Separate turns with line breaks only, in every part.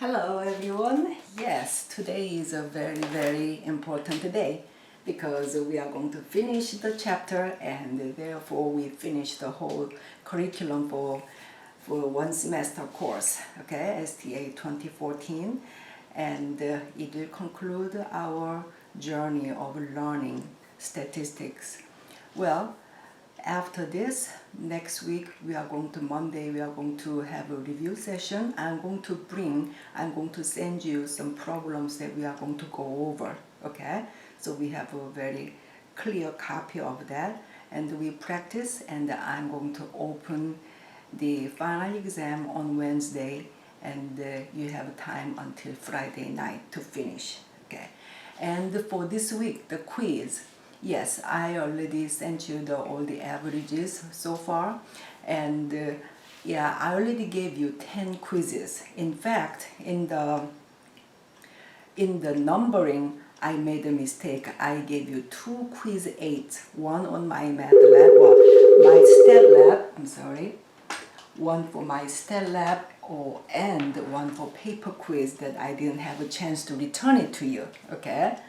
Hello everyone. Yes, today is a very important day because we are going to finish the chapter and therefore we finish the whole curriculum for one semester course, okay, STA 2014, and it will conclude our journey of learning statistics. Well, after this, next week Monday we are going to have a review session. I'm going to send you some problems that we are going to go over, okay? So we have a very clear copy of that and we practice, and I'm going to open the final exam on Wednesday, and you have time until Friday night to finish, okay? And for this week, the quiz. Yes, I already sent you all the averages so far, and yeah, I already gave you 10 quizzes. In fact, in the numbering, I made a mistake. I gave you 2 quiz 8, one on my math lab, or my stat lab, I'm sorry, one for my stat lab, and one for paper quiz that I didn't have a chance to return it to you, okay?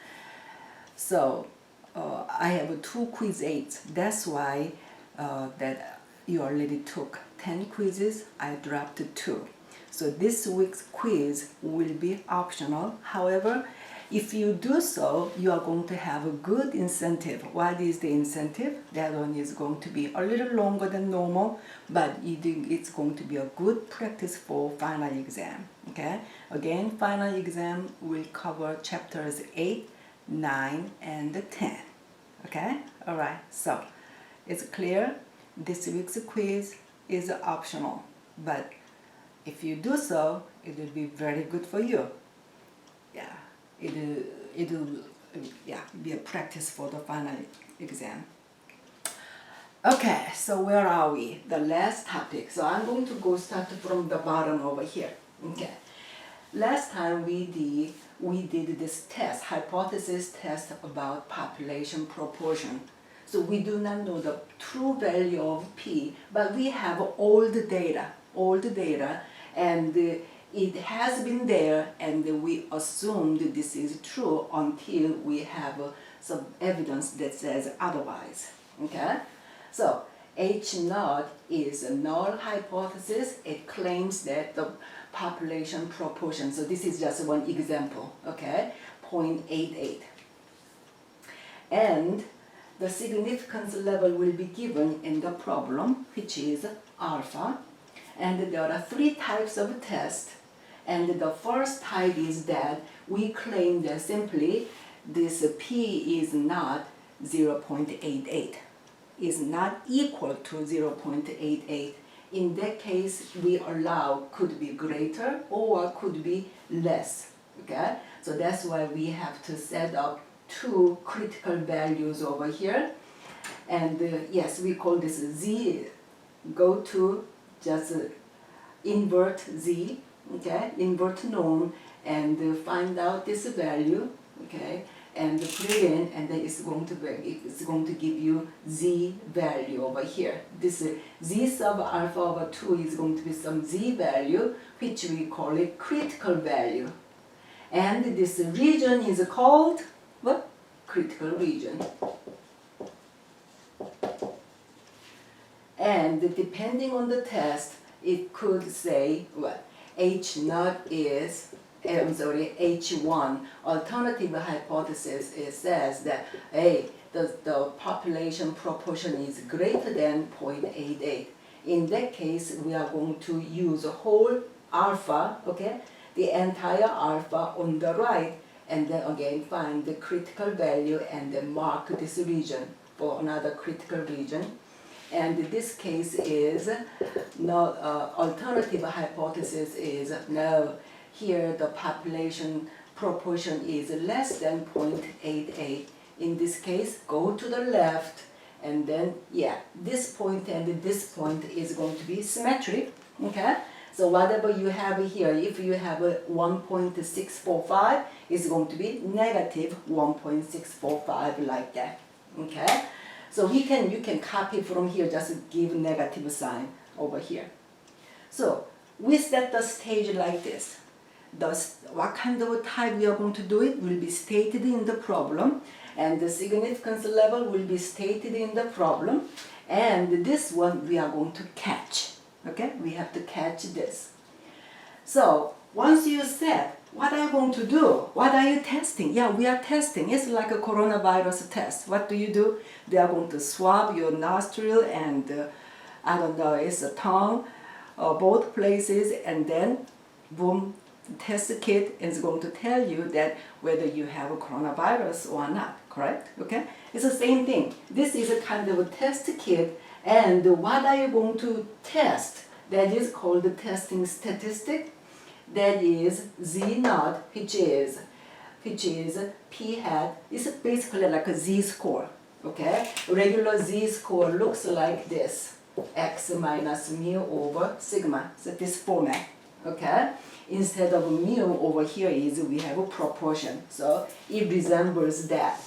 So I have 2 quiz 8. That's why that you already took 10 quizzes. I dropped 2. So this week's quiz will be optional. However, if you do so, you are going to have a good incentive. What is the incentive? That one is going to be a little longer than normal, but it's going to be a good practice for final exam. Okay? Again, final exam will cover chapters 8, 9, and 10. Okay? Alright, so it's clear. This week's quiz is optional, but if you do so, it will be very good for you. Yeah, it'll be a practice for the final exam. Okay, so where are we? The last topic. So I'm going to start from the bottom over here. Okay. Last time we did this test, hypothesis test about population proportion. So we do not know the true value of P, but we have all the data, and it has been there, and we assumed this is true until we have some evidence that says otherwise. Okay? So H naught is a null hypothesis. It claims that the population proportion, so this is just one example, okay, 0.88. And the significance level will be given in the problem, which is alpha. And there are 3 types of tests. And the first type is that we claim that simply this P is not 0.88, is not equal to 0.88. In that case, we allow could be greater or could be less, okay? So that's why we have to set up 2 critical values over here. And yes, we call this Z. Go to just invert Z, okay? Invert norm and find out this value, okay? And put it in, and then it's going to give you Z value over here. This Z sub alpha over 2 is going to be some Z value, which we call it critical value. And this region is called what? Critical region. And depending on the test, it could say what? H naught is, H1, alternative hypothesis, it says that the population proportion is greater than 0.88. In that case, we are going to use a whole alpha, okay, the entire alpha on the right, and then again find the critical value and then mark this region for another critical region. And this case is no alternative hypothesis is no. Here the population proportion is less than 0.88. In this case, go to the left, and then this point and this point is going to be symmetric. Okay? So whatever you have here, if you have a 1.645, it's going to be negative 1.645 like that. Okay? So you can copy from here, just give negative sign over here. So we set the stage like this. what kind of type we are going to do it will be stated in the problem, and the significance level will be stated in the problem, and this one we are going to catch. Okay, we have to catch this. So once you said, what are you going to do? What are you testing? Yeah, we are testing. It's like a coronavirus test. What do? They are going to swab your nostril and I don't know, it's a tongue, both places, and then boom, test kit is going to tell you that whether you have a coronavirus or not, correct? Okay? It's the same thing. This is a kind of a test kit, and what are you going to test? That is called the testing statistic. That is Z naught, which is P hat. It's basically like a Z score. Okay? Regular Z score looks like this. X minus mu over sigma. So this format. Okay? Instead of mu over here is we have a proportion. So it resembles that.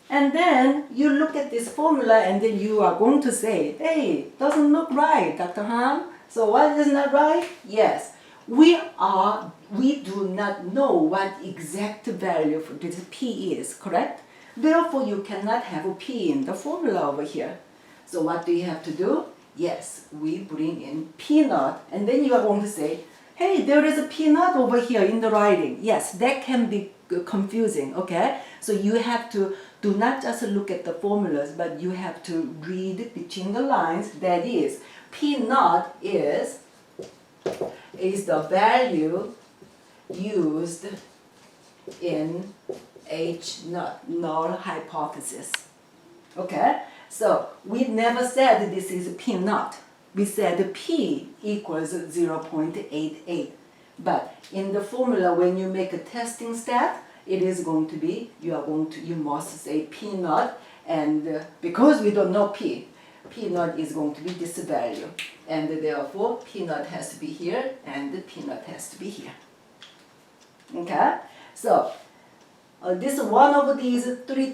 And then you look at this formula and then you are going to say, hey, doesn't look right, Dr. Han. So why is not right? Yes, we do not know what exact value for this P is, correct? Therefore, you cannot have a P in the formula over here. So what do you have to do? Yes, we bring in P naught, and then you are going to say, hey, there is a P naught over here in the writing. Yes, that can be confusing, okay? So you have to do not just look at the formulas, but you have to read between the lines. That is, P naught is the value used in H naught, null hypothesis. Okay? So we never said this is P naught. We said P equals 0.88. But in the formula, when you make a testing stat, it is going to be, you must say P naught, and because we don't know P naught is going to be this value. And therefore, P naught has to be here, and P naught has to be here. Okay? So, this is one of these three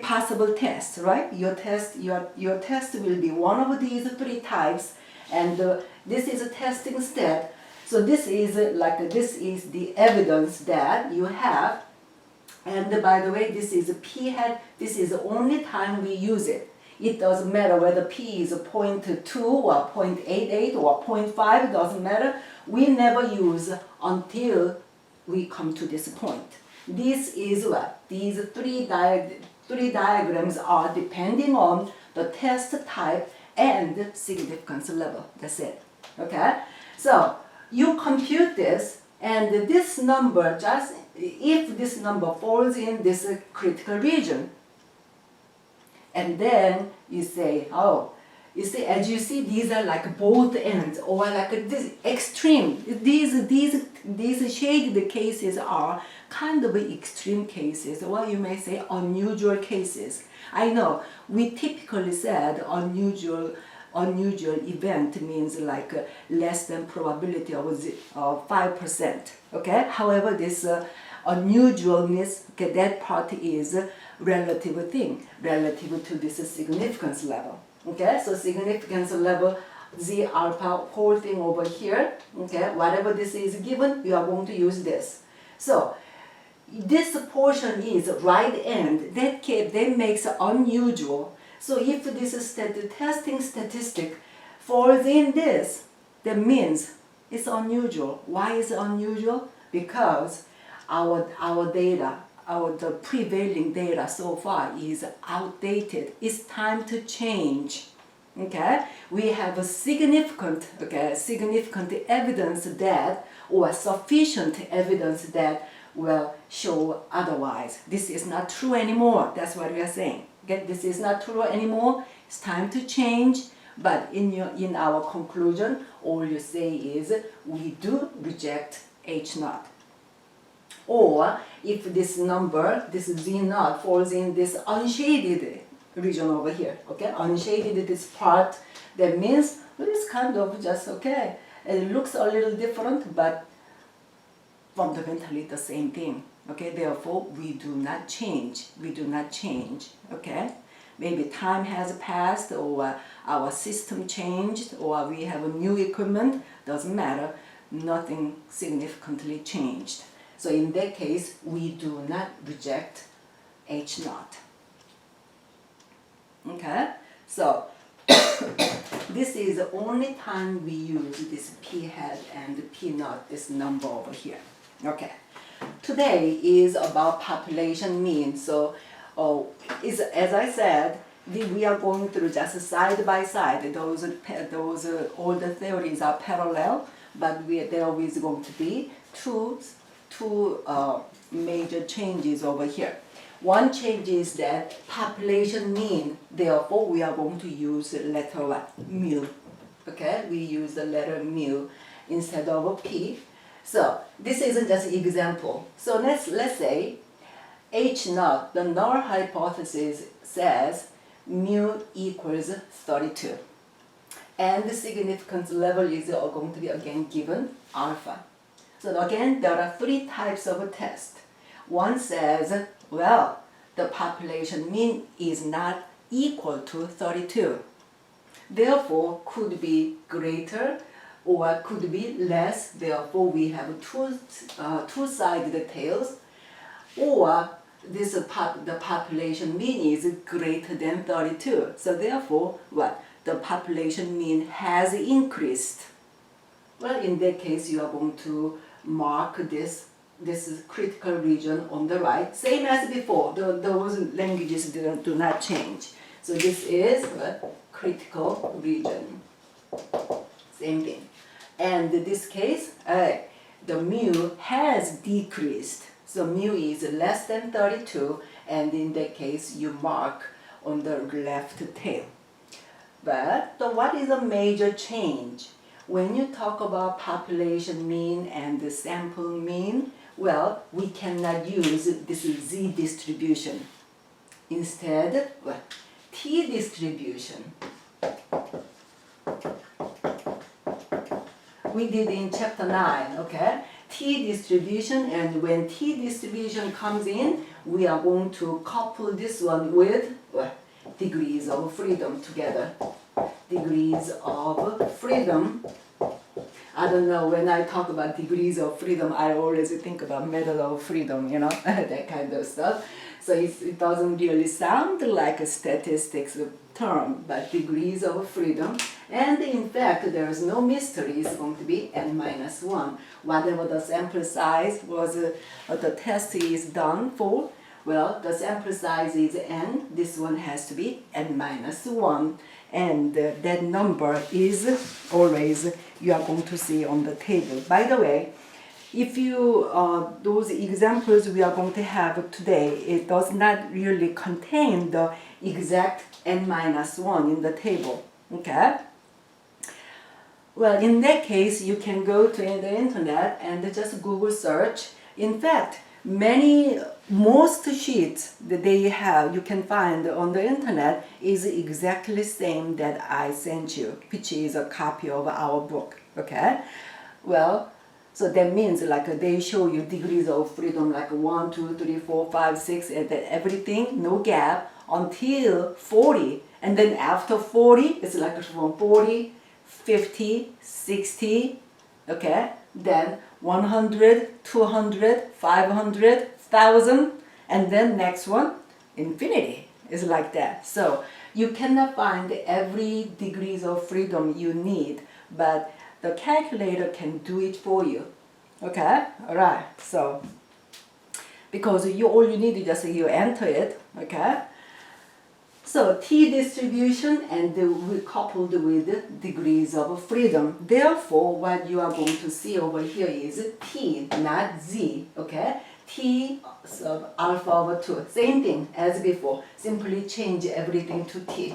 possible tests, right? Your test will be one of these three types, and this is a testing stat. So this is the evidence that you have. And by the way, this is a P hat. This is the only time we use it. It doesn't matter whether P is 0.2 or 0.88 or 0.5, it doesn't matter. We never use until we come to this point. This is what? These three diagrams are depending on the test type and significance level. That's it. Okay? So you compute this, and this number, just if this number falls in this critical region, and then you say, oh, you see, as you see, these are like both ends, or like this extreme. These shaded cases are kind of extreme cases, or you may say unusual cases. I know we typically said unusual event means like less than probability of 5%. Okay. However, this unusualness, okay, that part is relative thing, relative to this significance level. Okay, so significance level, Z alpha, whole thing over here. Okay, whatever this is given, you are going to use this. So this portion is right end. That makes unusual. So if this testing statistic falls in this, that means it's unusual. Why is it unusual? Because our data, the prevailing data so far is outdated. It's time to change. Okay, we have a significant evidence that, or sufficient evidence that will show otherwise. This is not true anymore. That's what we are saying. Okay, this is not true anymore. It's time to change. But in our conclusion, all you say is we do reject H naught. Or if this number, this Z naught, falls in this unshaded region over here, okay, unshaded this part, that means well, it's kind of just okay. It looks a little different, but fundamentally the same thing. Okay, therefore we do not change. We do not change. Okay, maybe time has passed, or our system changed, or we have a new equipment. Doesn't matter. nothing significantly changed. So in that case, we do not reject H naught. Okay, so this is the only time we use this P hat and P naught, this number over here. Okay, today is about population mean. So as I said, we are going through just side by side. Those all the theories are parallel, but there is going to be two major changes over here. One change is that population mean. Therefore, we are going to use the letter what? Mu. Okay, we use the letter mu instead of a p. So this isn't just an example. So let's say H naught, the null hypothesis says mu equals 32. And the significance level is going to be again given alpha. So again, there are three types of a test. One says, well, the population mean is not equal to 32. Therefore, could be greater or could be less. Therefore, we have two-sided tails. Or the population mean is greater than 32. So therefore, what? The population mean has increased. Well, in that case, you are going to mark this is critical region on the right, same as before. Those languages do not change. So this is a critical region. Same thing. And in this case, the mu has decreased. So mu is less than 32, and in that case, you mark on the left tail. But what is a major change? When you talk about population mean and the sample mean, well, we cannot use this Z distribution. Instead, what? T distribution. We did in chapter 9, okay? T distribution, and when T distribution comes in, we are going to couple this one with what? Degrees of freedom together. Degrees of freedom. I don't know, when I talk about degrees of freedom, I always think about medal of freedom, you know, that kind of stuff. So it doesn't really sound like a statistics term, but degrees of freedom. And in fact, there is no mystery, it's going to be n-1. Whatever the sample size was, the test is done for, well, the sample size is n, this one has to be n-1. And that number is always, you are going to see on the table. By the way, if you, those examples we are going to have today, it does not really contain the exact n-1 in the table, okay? Well, in that case, you can go to the internet and just Google search. In fact, most sheets that they have, you can find on the internet is exactly the same that I sent you, which is a copy of our book, okay? Well, so that means like they show you degrees of freedom like 1, 2, 3, 4, 5, 6, and everything, no gap, until 40. And then after 40, it's like from 40, 50, 60, okay? Then 100, 200, 500, 1,000, and then next one, infinity. Is like that. So you cannot find every degrees of freedom you need, but the calculator can do it for you. Okay? Alright, so because all you need is just you enter it, okay? So T distribution and we coupled with degrees of freedom. Therefore, what you are going to see over here is T, not Z, okay? T sub alpha over 2. Same thing as before. Simply change everything to T.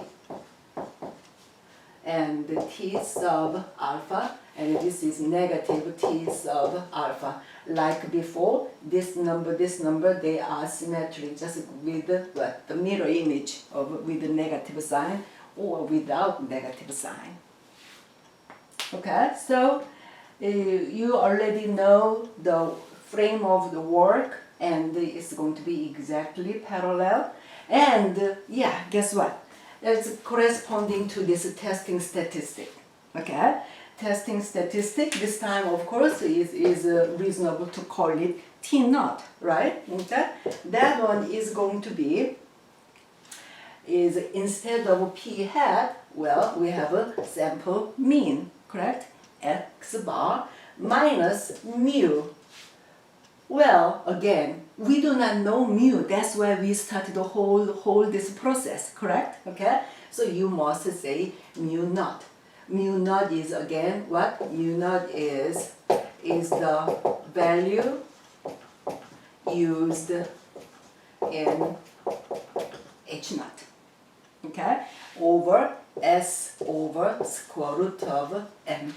And the T sub alpha, and this is negative T sub alpha. Like before, this number, they are symmetric, just with the mirror image of with the negative sign or without negative sign. Okay, so you already know the frame of the work, and it's going to be exactly parallel. And yeah, guess what? It's corresponding to this testing statistic. Okay, testing statistic. This time, of course, is reasonable to call it T naught, right? Okay? That one is going to be, is instead of P hat, well, we have a sample mean, correct? X bar minus mu. Well, again, we do not know mu. That's why we started the whole this process, correct? Okay? So you must say mu naught. Mu naught is again what? Mu naught is the value used in H naught. Okay? Over S over square root of M.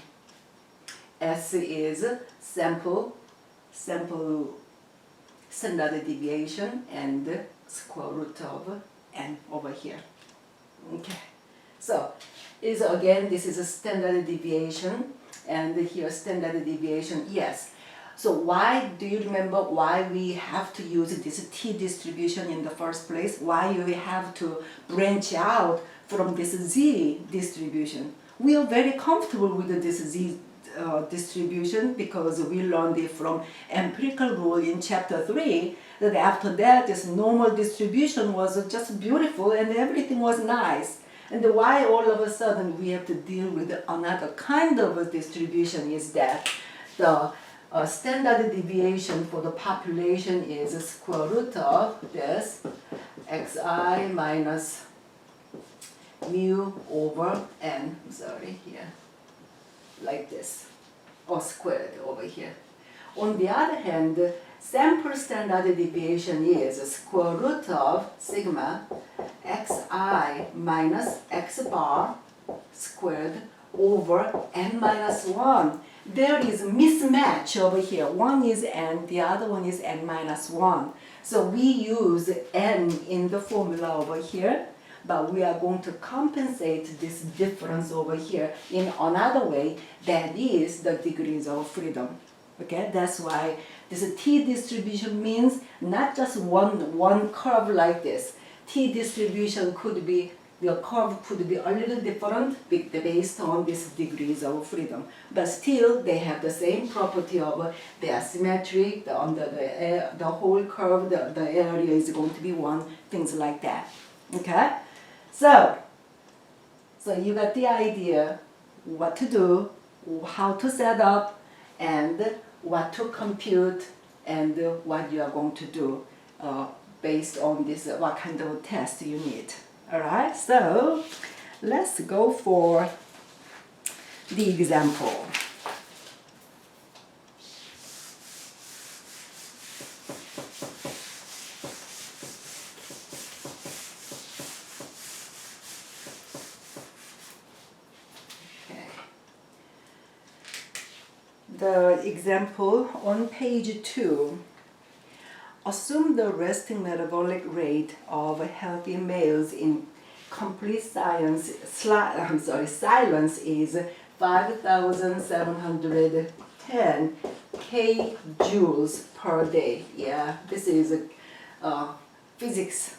S is sample standard deviation and square root of N over here. Okay, so is again this is a standard deviation and here standard deviation, yes. So why do you remember why we have to use this T distribution in the first place? Why we have to branch out from this Z distribution? We are very comfortable with this Z distribution because we learned it from empirical rule in chapter 3, that after that this normal distribution was just beautiful and everything was nice. And why all of a sudden we have to deal with another kind of a distribution is that the standard deviation for the population is square root of this xi minus mu over n, sorry, here, like this, or squared over here. On the other hand, sample standard deviation is square root of sigma xi minus x bar squared over n minus 1. There is a mismatch over here. One is n, the other one is n minus 1. So we use n in the formula over here, but we are going to compensate this difference over here in another way, that is the degrees of freedom. Okay, that's why this T distribution means not just one curve like this. T distribution could be, the curve could be a little different based on these degrees of freedom. But still, they have the same property of they are symmetric, under the whole curve, the area is going to be one, things like that. Okay? So you got the idea what to do, how to set up, and what to compute, and what you are going to do based on this, what kind of test you need. Alright, so let's go for the example. The example on page 2. Assume the resting metabolic rate of healthy males in complete silence is 5,710 kJ per day. Yeah, this is a physics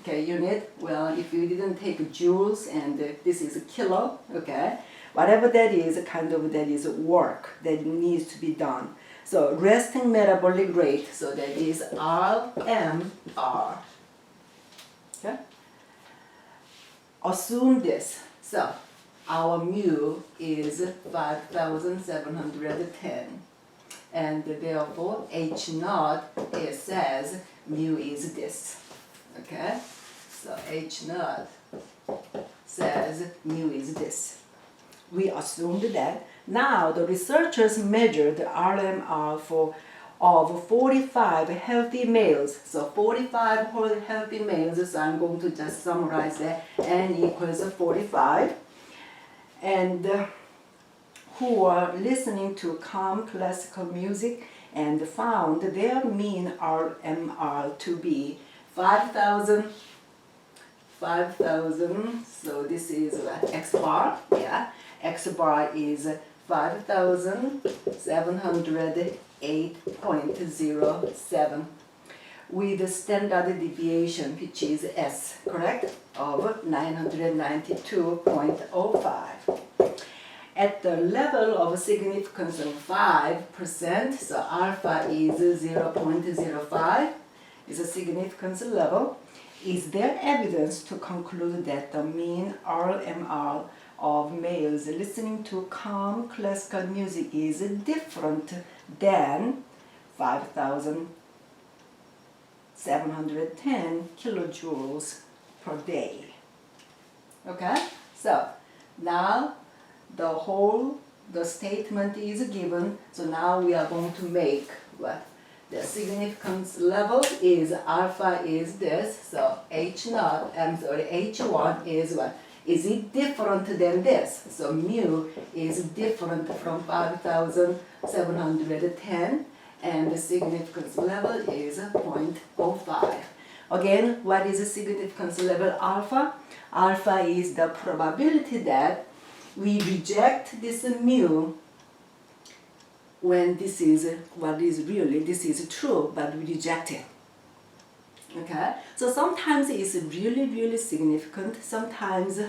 unit. Well, if you didn't take joules and this is a kilo, okay, whatever that is, that is work that needs to be done. So resting metabolic rate, so that is RMR. Okay? Assume this. So our mu is 5,710. And therefore H naught, it says mu is this. Okay? So H naught says mu is this. We assumed that. Now the researchers measured RMR of 45 healthy males. So 45 healthy males, so I'm going to just summarize that. N equals 45. And who are listening to calm classical music and found their mean RMR to be 5,000, so this is X bar, yeah. X bar is 5,708.07 with a standard deviation, which is S, correct, of 992.05. at the level of significance of 5%, so alpha is 0.05, is a significance level. Is there evidence to conclude that the mean RMR of males listening to calm classical music is different than 5,710 kilojoules per day? Okay, so now the statement is given, so now we are going to make what? The significance level is alpha is this, so H1 is what? Is it different than this? So mu is different from 5,710 and the significance level is 0.05. Again, what is the significance level alpha? Alpha is the probability that we reject this mu when this is what is really, this is true, but we reject it. Okay? So sometimes it's really significant. Sometimes,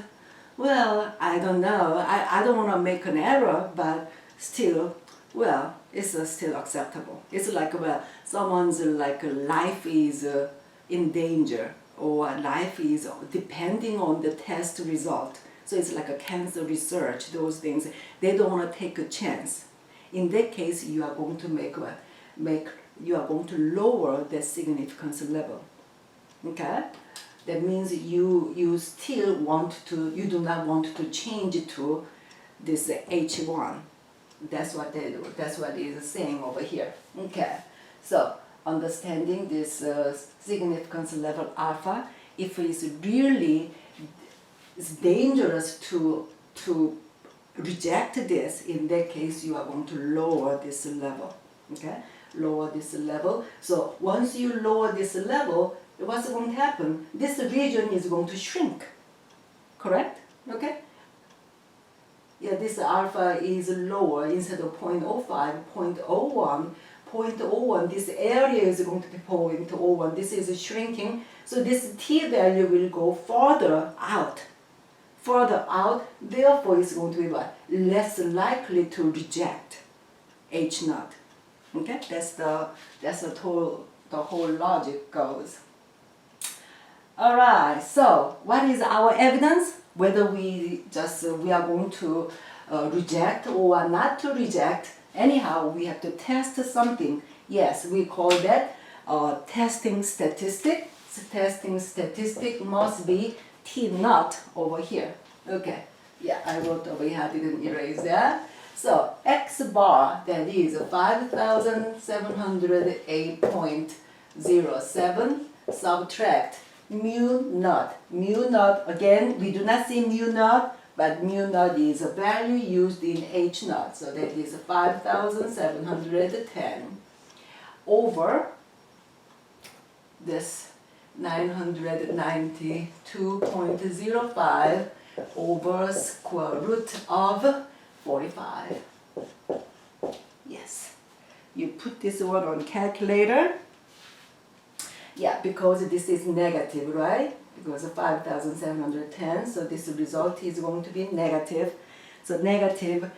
well, I don't know. I don't want to make an error, but still, well, it's still acceptable. It's like, well, someone's like life is in danger, or life is depending on the test result. So it's like a cancer research, those things. They don't want to take a chance. In that case, you are going to you are going to lower the significance level. Okay? That means you still want to, you do not want to change it to this H1. That's what they do. That's what it is saying over here. Okay. So understanding this significance level alpha, if it's really dangerous to reject this, in that case you are going to lower this level. Okay, lower this level. So once you lower this level, what's going to happen? This region is going to shrink. Correct? Okay. Yeah, this alpha is lower instead of 0.05, 0.01. 0.01, this area is going to be 0.01. This is shrinking. So this t value will go further out. Further out, therefore it's going to be what? Less likely to reject H naught. Okay, that's the whole logic goes. All right. So what is our evidence? Whether we are going to reject or not to reject. Anyhow, we have to test something. Yes, we call that testing statistic. Testing statistic must be T naught over here. Okay, yeah, I wrote over here, I didn't erase that. So X bar, that is 5,708.07, subtract mu naught. Mu naught, again, we do not see mu naught, but mu naught is a value used in H naught. So that is 5,710 over this 992.05 over square root of 45. Yes. You put this one on calculator. Yeah, because this is negative, right? Because of 5,710, so this result is going to be negative. So negative